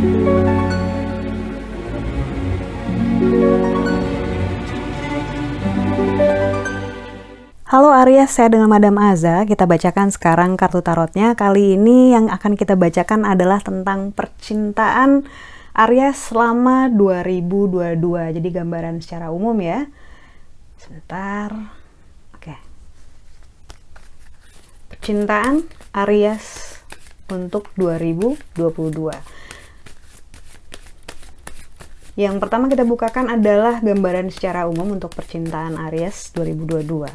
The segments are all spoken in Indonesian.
Halo Aries, saya dengan Madam Aza. Kita bacakan sekarang kartu tarotnya. Kali ini yang akan kita bacakan adalah tentang percintaan Aries selama 2022. Jadi gambaran secara umum ya. Sebentar. Oke. Percintaan Aries untuk 2022. Yang pertama kita bukakan adalah gambaran secara umum untuk percintaan Aries 2022.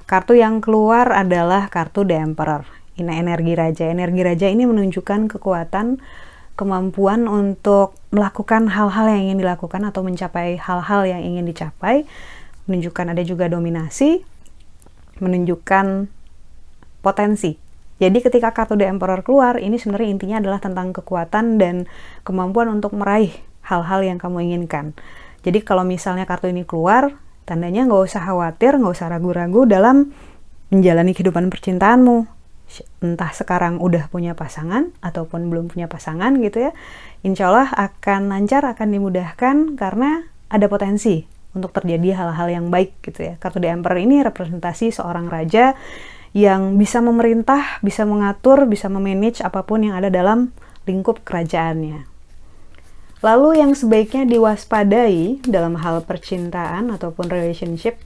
Kartu yang keluar adalah kartu The Emperor. Ini energi raja. Energi raja ini menunjukkan kekuatan, kemampuan untuk melakukan hal-hal yang ingin dilakukan atau mencapai hal-hal yang ingin dicapai. Menunjukkan ada juga dominasi, menunjukkan potensi. Jadi ketika kartu The Emperor keluar, ini sebenarnya intinya adalah tentang kekuatan dan kemampuan untuk meraih hal-hal yang kamu inginkan. Jadi kalau misalnya kartu ini keluar, tandanya nggak usah khawatir, nggak usah ragu-ragu dalam menjalani kehidupan percintaanmu. Entah sekarang udah punya pasangan ataupun belum punya pasangan gitu ya. Insya Allah akan lancar, akan dimudahkan karena ada potensi untuk terjadi hal-hal yang baik gitu ya. Kartu The Emperor ini representasi seorang raja yang bisa memerintah, bisa mengatur, bisa memanage apapun yang ada dalam lingkup kerajaannya. Lalu yang sebaiknya diwaspadai dalam hal percintaan ataupun relationship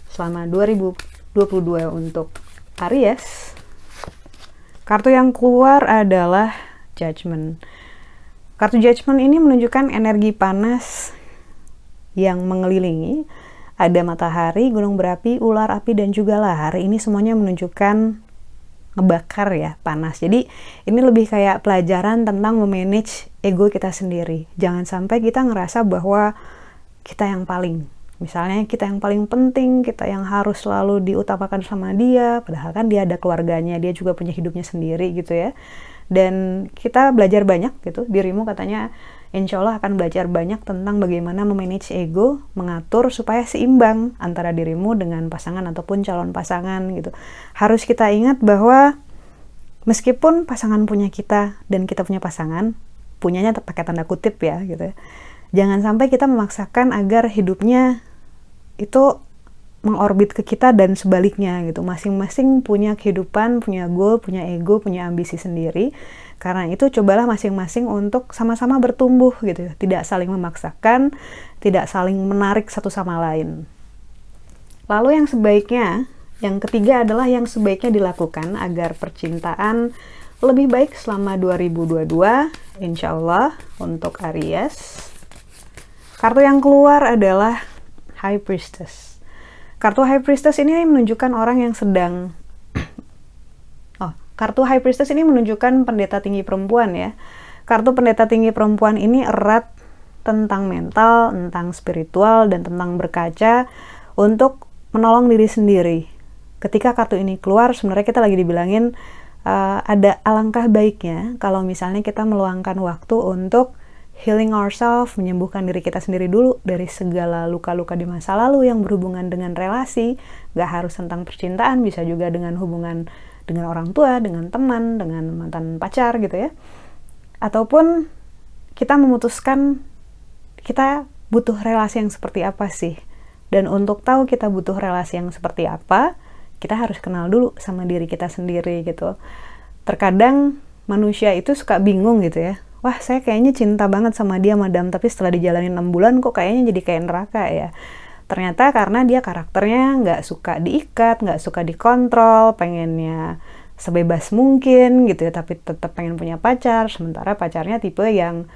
selama 2022 untuk Aries. Kartu yang keluar adalah Judgment. Kartu Judgment ini menunjukkan energi panas yang mengelilingi. Ada matahari, gunung berapi, ular api, dan juga lahar. Ini semuanya menunjukkan ngebakar ya, panas. Jadi ini lebih kayak pelajaran tentang memanage ego kita sendiri. Jangan sampai kita ngerasa bahwa kita yang paling, misalnya kita yang paling penting, kita yang harus selalu diutamakan sama dia, padahal kan dia ada keluarganya, dia juga punya hidupnya sendiri gitu ya. Dan kita belajar banyak gitu, dirimu katanya insya Allah akan belajar banyak tentang bagaimana memanage ego, mengatur supaya seimbang antara dirimu dengan pasangan ataupun calon pasangan gitu. Harus kita ingat bahwa meskipun pasangan punya kita dan kita punya pasangan, punyanya pakai tanda kutip ya gitu. Jangan sampai kita memaksakan agar hidupnya itu mengorbit ke kita dan sebaliknya gitu. Masing-masing punya kehidupan, punya goal, punya ego, punya ambisi sendiri. Karena itu cobalah masing-masing untuk sama-sama bertumbuh gitu, tidak saling memaksakan, tidak saling menarik satu sama lain. Lalu yang sebaiknya, yang ketiga adalah yang sebaiknya dilakukan agar percintaan lebih baik selama 2022, insya Allah untuk Aries. Kartu yang keluar adalah High Priestess. Kartu High Priestess ini menunjukkan orang yang sedang kartu High Priestess ini menunjukkan pendeta tinggi perempuan ya. Kartu pendeta tinggi perempuan ini erat tentang mental, tentang spiritual, dan tentang berkaca untuk menolong diri sendiri. Ketika kartu ini keluar, sebenarnya kita lagi dibilangin ada alangkah baiknya kalau misalnya kita meluangkan waktu untuk healing ourselves, menyembuhkan diri kita sendiri dulu dari segala luka-luka di masa lalu yang berhubungan dengan relasi. Gak harus tentang percintaan, bisa juga dengan hubungan dengan orang tua, dengan teman, dengan mantan pacar gitu ya. Ataupun kita memutuskan kita butuh relasi yang seperti apa sih. Dan untuk tahu kita butuh relasi yang seperti apa, kita harus kenal dulu sama diri kita sendiri gitu. Terkadang manusia itu suka bingung gitu ya. Wah, saya kayaknya cinta banget sama dia, madam, tapi setelah dijalanin 6 bulan kok kayaknya jadi kayak neraka ya. Ternyata karena dia karakternya nggak suka diikat, nggak suka dikontrol, pengennya sebebas mungkin gitu ya, tapi tetap pengen punya pacar, sementara pacarnya tipe yang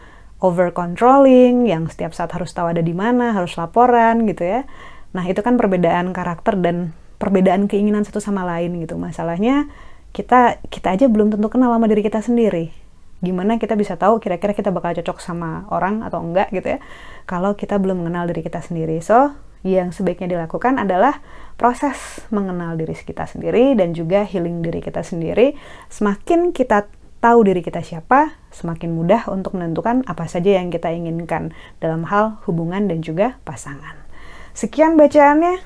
over controlling, yang setiap saat harus tahu ada di mana, harus laporan gitu ya. Nah itu kan perbedaan karakter dan perbedaan keinginan satu sama lain gitu. Masalahnya kita aja belum tentu kenal sama diri kita sendiri. Gimana kita bisa tahu kira-kira kita bakal cocok sama orang atau enggak gitu ya, kalau kita belum mengenal diri kita sendiri. So yang sebaiknya dilakukan adalah proses mengenal diri kita sendiri dan juga healing diri kita sendiri. Semakin kita tahu diri kita siapa, semakin mudah untuk menentukan apa saja yang kita inginkan dalam hal hubungan dan juga pasangan. Sekian bacaannya,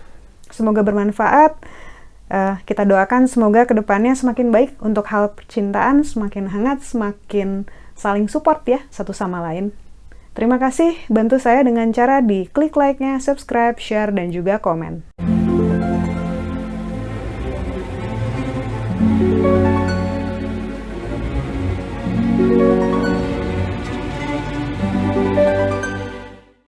semoga bermanfaat. Kita doakan semoga kedepannya semakin baik untuk hal percintaan, semakin hangat, semakin saling support ya satu sama lain. Terima kasih, bantu saya dengan cara di klik like-nya, subscribe, share, dan juga komen.